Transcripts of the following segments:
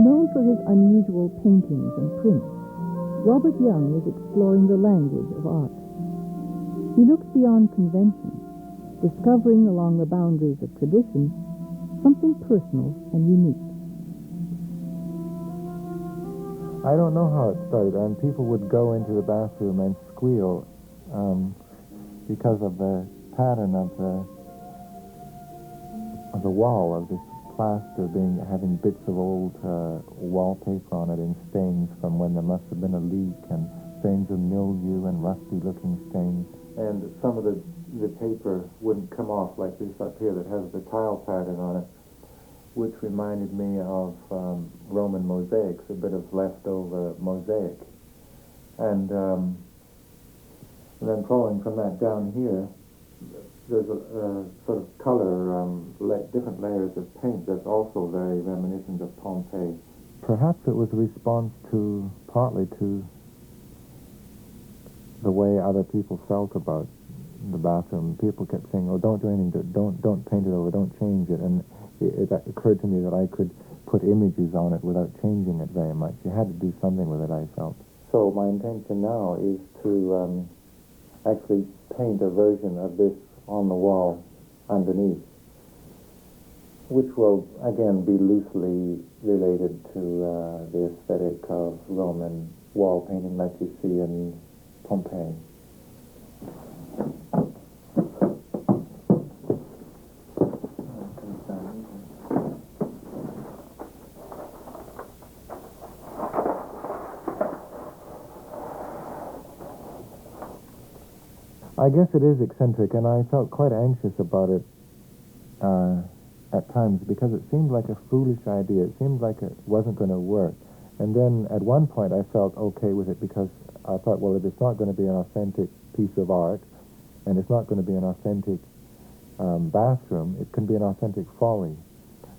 Known for his unusual paintings and prints, Robert Young is exploring the language of art. He looks beyond convention, discovering along the boundaries of tradition something personal and unique. I don't know how it started, and people would go into the bathroom and squeal because of the pattern of the wall of this plaster having bits of old wallpaper on it and stains from when there must have been a leak, and stains of mildew and rusty-looking stains. And some of the paper wouldn't come off like this up here that has the tile pattern on it, which reminded me of Roman mosaics, a bit of leftover mosaic. And then following from that down here, there's a sort of color, different layers of paint that's also very reminiscent of Pompeii. Perhaps it was a response partly to the way other people felt about the bathroom. People kept saying, "Oh, don't do anything, don't paint it over, don't change it." And it occurred to me that I could put images on it without changing it very much. You had to do something with it, I felt. So my intention now is to actually paint a version of this on the wall underneath, which will again be loosely related to the aesthetic of Roman wall painting like you see in Pompeii. I guess it is eccentric, and I felt quite anxious about it at times because it seemed like a foolish idea. It seemed like it wasn't going to work. And then at one point I felt okay with it because I thought, well, if it's not going to be an authentic piece of art and it's not going to be an authentic bathroom, it can be an authentic folly.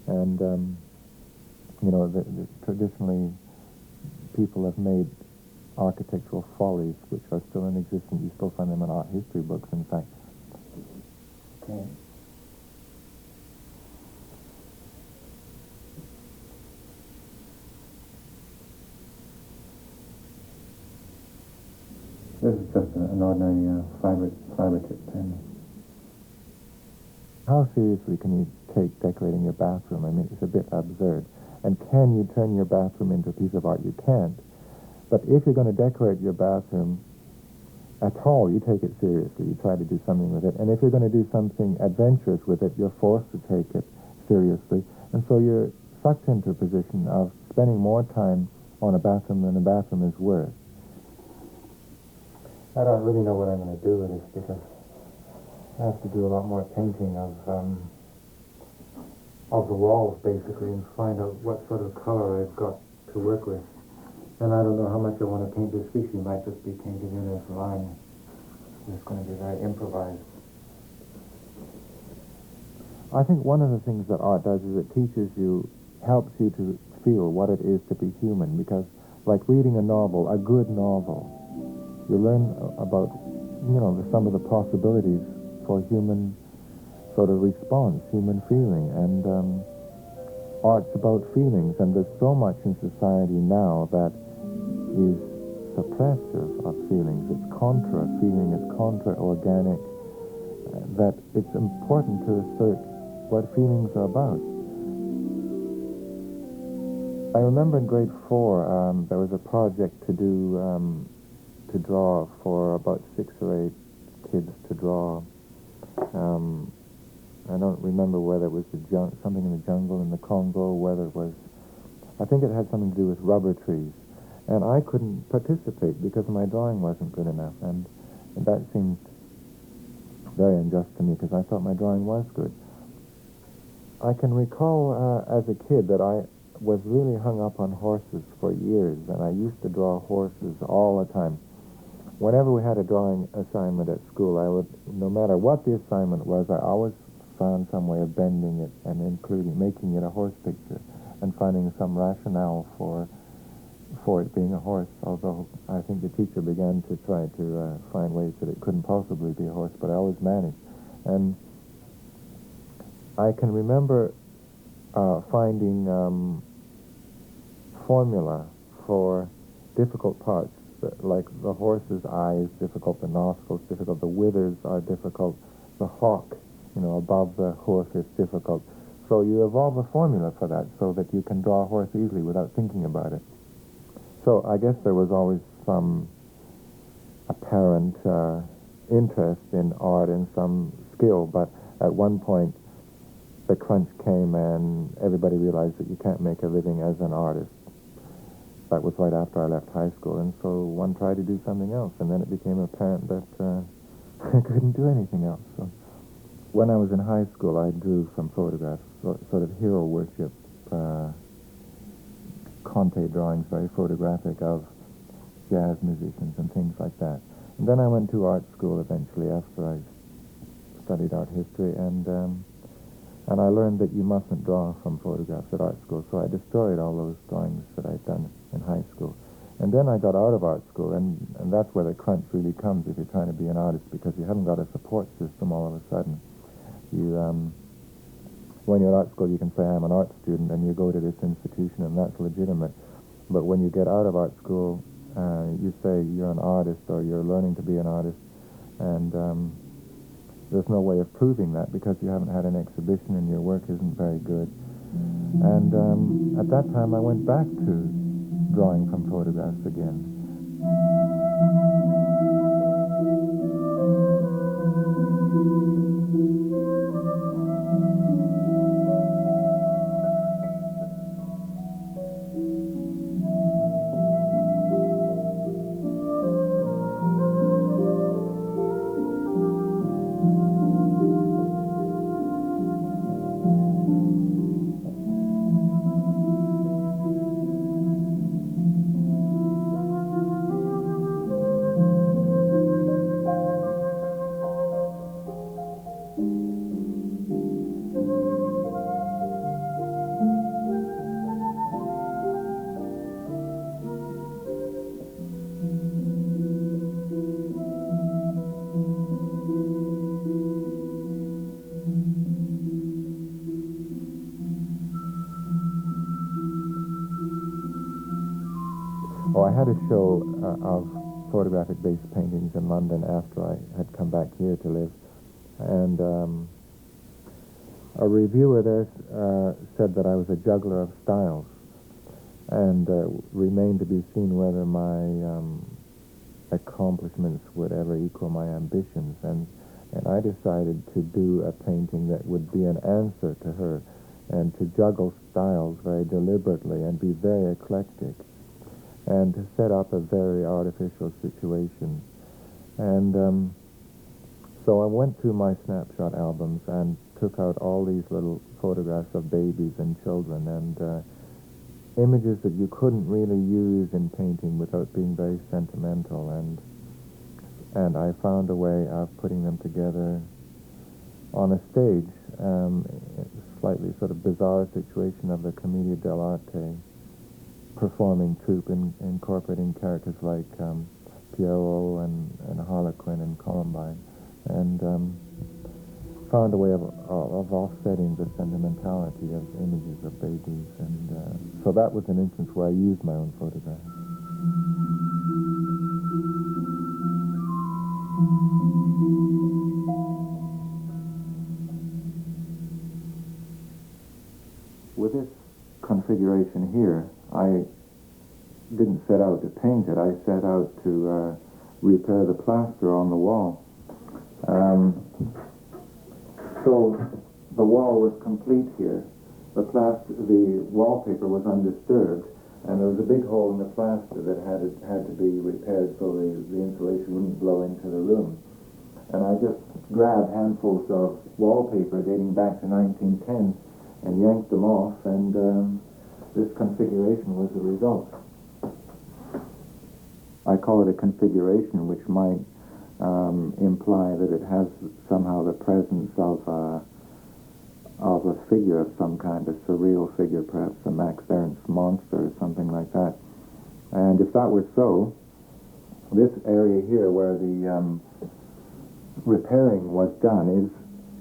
And, traditionally people have made architectural follies, which are still in existence. You still find them in art history books, in fact. Okay. This is just an ordinary fiber tip pen. How seriously can you take decorating your bathroom? I mean, it's a bit absurd. And can you turn your bathroom into a piece of art? You can't. But if you're going to decorate your bathroom at all, you take it seriously. You try to do something with it. And if you're going to do something adventurous with it, you're forced to take it seriously. And so you're sucked into a position of spending more time on a bathroom than a bathroom is worth. I don't really know what I'm going to do with this because I have to do a lot more painting of the walls, basically, and find out what sort of color I've got to work with. And I don't know how much I want to paint this piece. You might just be painted in this line. It's going to be very improvised. I think one of the things that art does is it helps you to feel what it is to be human, because like reading a novel, a good novel, you learn about, some of the possibilities for human sort of response, human feeling, and art's about feelings, and there's so much in society now that is suppressive of feelings. It's contra feeling, it's contra organic, that it's important to assert what feelings are about. I remember in grade 4 there was a project to draw for about 6 or 8 kids to draw I don't remember whether it was something in the jungle in the Congo, whether it was, I think it had something to do with rubber trees. And I couldn't participate because my drawing wasn't good enough. And that seemed very unjust to me because I thought my drawing was good. I can recall as a kid that I was really hung up on horses for years, and I used to draw horses all the time. Whenever we had a drawing assignment at school, I would, no matter what the assignment was, I always found some way of bending it and making it a horse picture and finding some rationale for it being a horse, although I think the teacher began to try to find ways that it couldn't possibly be a horse, but I always managed. And I can remember finding formula for difficult parts, like the horse's eye is difficult, the nostrils difficult, the withers are difficult, the hock, above the hoof is difficult. So you evolve a formula for that so that you can draw a horse easily without thinking about it. So I guess there was always some apparent interest in art and some skill, but at one point the crunch came and everybody realized that you can't make a living as an artist. That was right after I left high school, and so one tried to do something else, and then it became apparent that I couldn't do anything else. So when I was in high school, I drew some photographs, sort of hero worship, Conte drawings, very photographic, of jazz musicians and things like that. And then I went to art school eventually after I studied art history, and I learned that you mustn't draw from photographs at art school, so I destroyed all those drawings that I'd done in high school. And then I got out of art school, and that's where the crunch really comes if you're trying to be an artist, because you haven't got a support system all of a sudden. When you're at art school, you can say, I'm an art student, and you go to this institution, and that's legitimate. But when you get out of art school, you say you're an artist, or you're learning to be an artist, and there's no way of proving that because you haven't had an exhibition and your work isn't very good. And at that time, I went back to drawing from photographs again. I had a show of photographic-based paintings in London after I had come back here to live, and a reviewer there said that I was a juggler of styles, and remained to be seen whether my accomplishments would ever equal my ambitions, and I decided to do a painting that would be an answer to her, and to juggle styles very deliberately and be very eclectic, and to set up a very artificial situation. And so I went through my snapshot albums and took out all these little photographs of babies and children, and images that you couldn't really use in painting without being very sentimental, and I found a way of putting them together on a stage, slightly sort of bizarre situation of the Commedia dell'arte performing troupe incorporating characters like Pierrot and Harlequin and Columbine, and found a way of offsetting the sentimentality of images of babies, and so that was an instance where I used my own photographs. With this configuration here, I didn't set out to paint it. I set out to repair the plaster on the wall. So wall was complete here. The wallpaper was undisturbed, and there was a big hole in the plaster that had to be repaired so the insulation wouldn't blow into the room. And I just grabbed handfuls of wallpaper dating back to 1910 and yanked them off, and this configuration was the result. I call it a configuration, which might imply that it has somehow the presence of a figure of some kind, a surreal figure, perhaps a Max Ernst monster or something like that. And if that were so, this area here where the repairing was done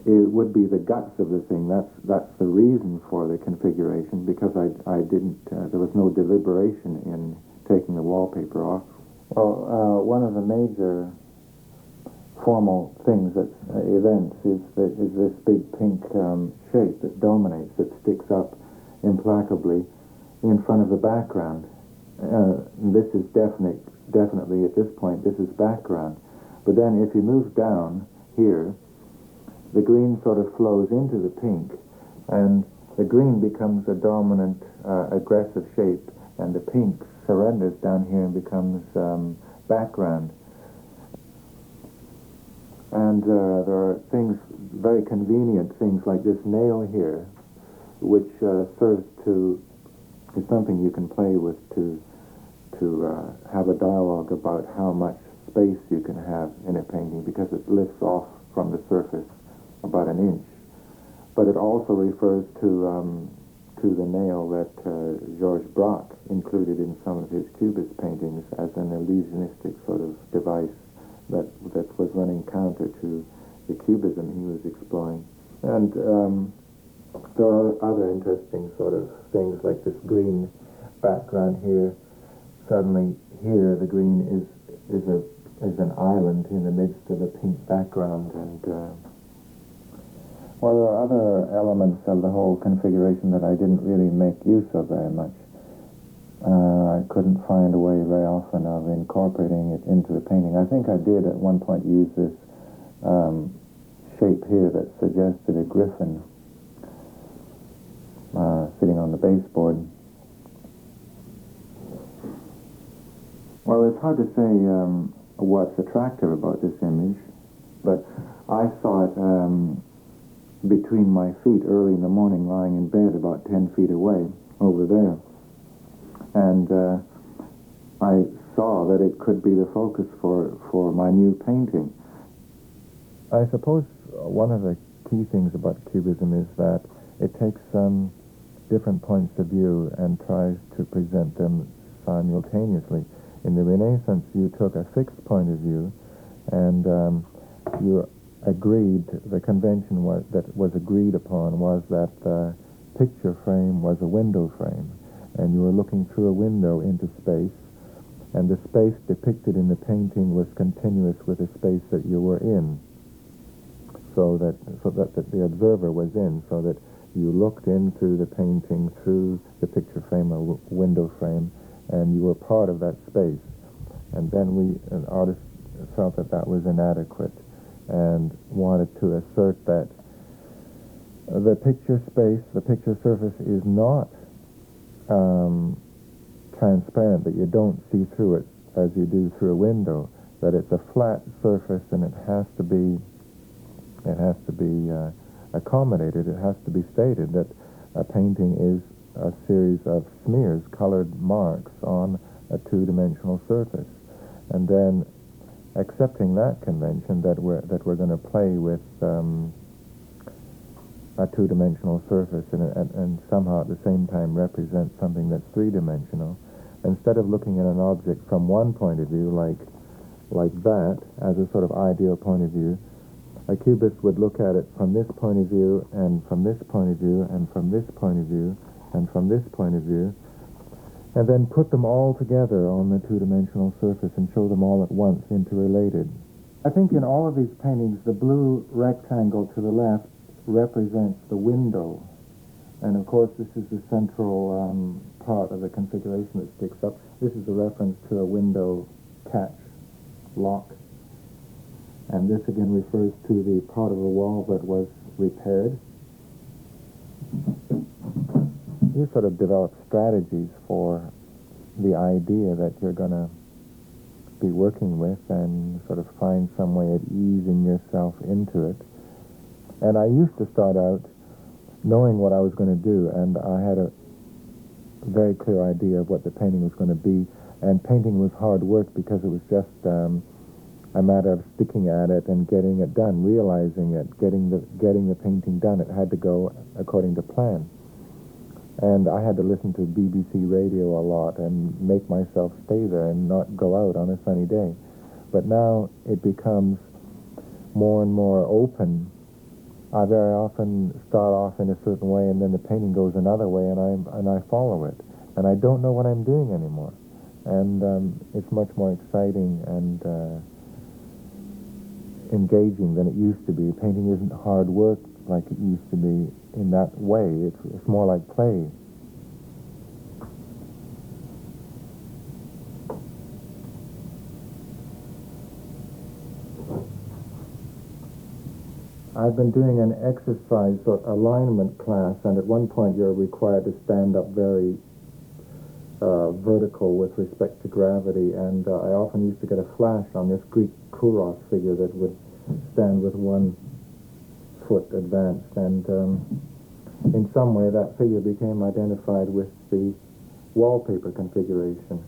it would be the guts of the thing. That's the reason for the configuration, because I didn't there was no deliberation in taking the wallpaper off. Well, one of the major formal things, events, is this big pink shape that dominates, that sticks up implacably in front of the background. This is definitely at this point, this is background. But then if you move down here, the green sort of flows into the pink, and the green becomes a dominant, aggressive shape, and the pink surrenders down here and becomes background. And there are things, very convenient things like this nail here, which serves is something you can play with to have a dialogue about how much space you can have in a painting, because it lifts off from the surface about an inch. But it also refers to the nail that Georges Braque included in some of his Cubist paintings as an illusionistic sort of device that was running counter to the Cubism he was exploring. And there are other interesting sort of things like this green background here. Suddenly here the green is an island in the midst of a pink background, and well, there are other elements of the whole configuration that I didn't really make use of very much. I couldn't find a way very often of incorporating it into the painting. I think I did at one point use this shape here that suggested a griffin sitting on the baseboard. Well, it's hard to say what's attractive about this image, but I saw it between my feet early in the morning, lying in bed about 10 feet away over there. And I saw that it could be the focus for my new painting. I suppose one of the key things about Cubism is that it takes different points of view and tries to present them simultaneously. In the Renaissance, you took a fixed point of view, and you agreed, the convention that was agreed upon was that the picture frame was a window frame, and you were looking through a window into space, and the space depicted in the painting was continuous with the space that you were in, so that the observer was in, so that you looked into the painting through the picture frame, a window frame, and you were part of that space. And then an artist felt that was inadequate and wanted to assert that the picture space, the picture surface is not transparent, that you don't see through it as you do through a window, that it's a flat surface and it has to be accommodated. It has to be stated that a painting is a series of smears, colored marks on a two-dimensional surface. And then accepting that convention that we're going to play with a two-dimensional surface and somehow at the same time represent something that's three-dimensional, instead of looking at an object from one point of view like that as a sort of ideal point of view, a cubist would look at it from this point of view and from this point of view and from this point of view and from this point of view, and then put them all together on the two-dimensional surface and show them all at once interrelated. I think in all of these paintings, the blue rectangle to the left represents the window, and of course this is the central part of the configuration that sticks up. This is a reference to a window catch lock, and this again refers to the part of the wall that was repaired. you sort of develop strategies for the idea that you're going to be working with and sort of find some way of easing yourself into it. And I used to start out knowing what I was going to do, and I had a very clear idea of what the painting was going to be. And painting was hard work because it was just a matter of sticking at it and getting it done, realizing it, getting the painting done. It had to go according to plan. And I had to listen to BBC radio a lot and make myself stay there and not go out on a sunny day. But now it becomes more and more open. I very often start off in a certain way, and then the painting goes another way, and I follow it. And I don't know what I'm doing anymore. And it's much more exciting and engaging than it used to be. Painting isn't hard work like it used to be in that way. It's more like play. I've been doing an exercise or alignment class, and at one point you're required to stand up very vertical with respect to gravity, and I often used to get a flash on this Greek Kouros figure that would stand with one foot advanced, and in some way that figure became identified with the wallpaper configuration.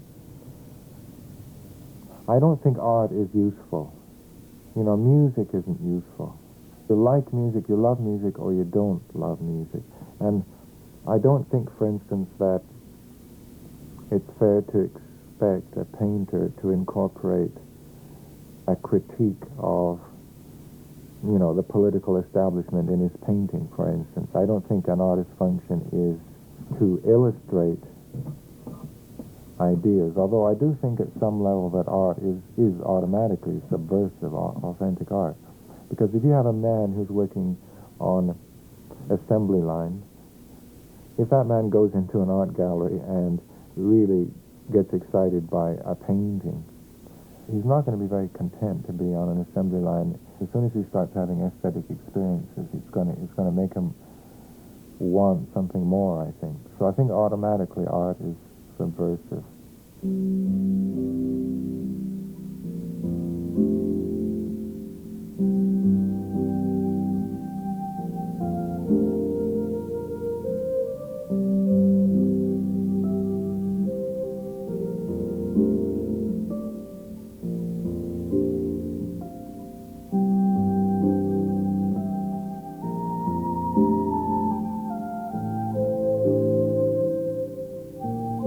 I don't think art is useful. You know, music isn't useful. You like music, you love music, or you don't love music. And I don't think, for instance, that it's fair to expect a painter to incorporate a critique of, you know, the political establishment in his painting, for instance. I don't think an artist's function is to illustrate ideas, although I do think at some level that art is automatically subversive, authentic art. Because if you have a man who's working on assembly line, if that man goes into an art gallery and really gets excited by a painting, he's not going to be very content to be on an assembly line. As soon as he starts having aesthetic experiences, it's going to make him want something more, I think. So I think automatically art is subversive.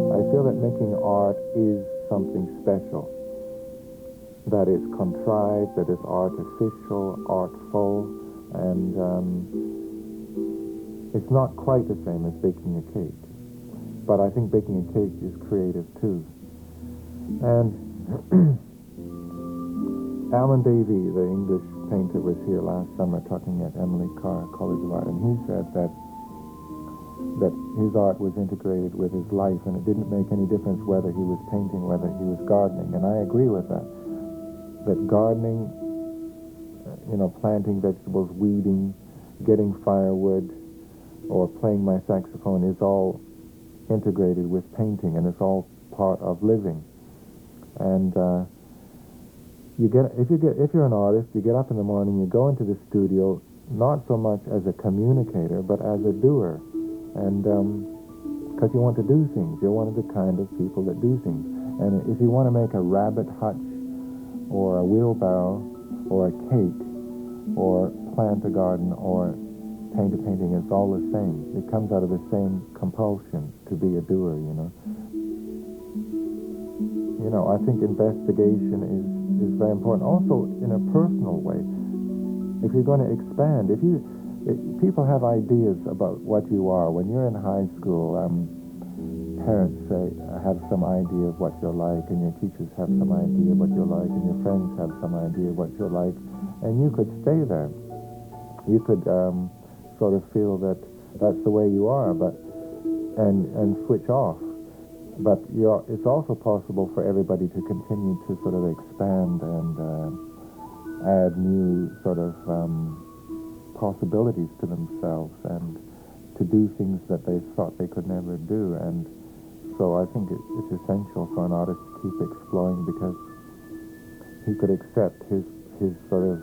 I feel that making art is something special, that it's contrived, that it's artificial, artful, and it's not quite the same as baking a cake. But I think baking a cake is creative too. And Alan Davey, the English painter, was here last summer talking at Emily Carr College of Art, and he said that his art was integrated with his life, and it didn't make any difference whether he was painting, whether he was gardening. And I agree with that. That gardening, you know, planting vegetables, weeding, getting firewood, or playing my saxophone is all integrated with painting, and it's all part of living. And if you're an artist, you get up in the morning, you go into the studio, not so much as a communicator, but as a doer. And because you want to do things. You're one of the kind of people that do things. And if you want to make a rabbit hutch or a wheelbarrow or a cake or plant a garden or paint a painting, it's all the same. It comes out of the same compulsion to be a doer, you know. You know, I think investigation is very important. Also, in a personal way, if you're going to expand, people have ideas about what you are. When you're in high school, parents have some idea of what you're like, and your teachers have some idea of what you're like, and your friends have some idea of what you're like, and you could stay there. You could sort of feel that that's the way you are, and switch off. But it's also possible for everybody to continue to sort of expand and add new sort of possibilities to themselves and to do things that they thought they could never do. And so I think it's essential for an artist to keep exploring, because he could accept his sort of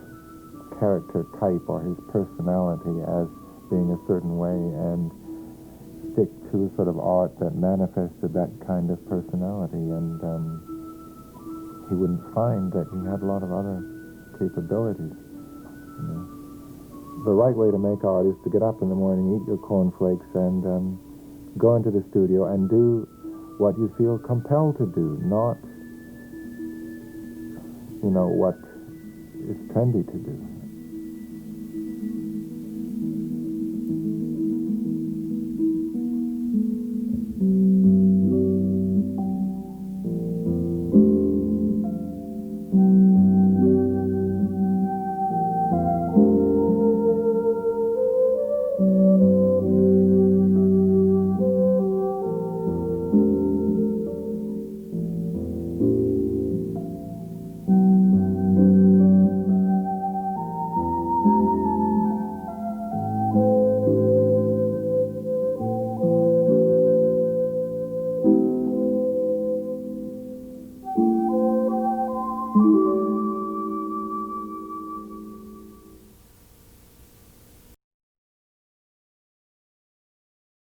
character type or his personality as being a certain way and stick to sort of art that manifested that kind of personality, and he wouldn't find that he had a lot of other capabilities. You know? The right way to make art is to get up in the morning, eat your cornflakes, and go into the studio and do what you feel compelled to do, not, you know, what is trendy to do.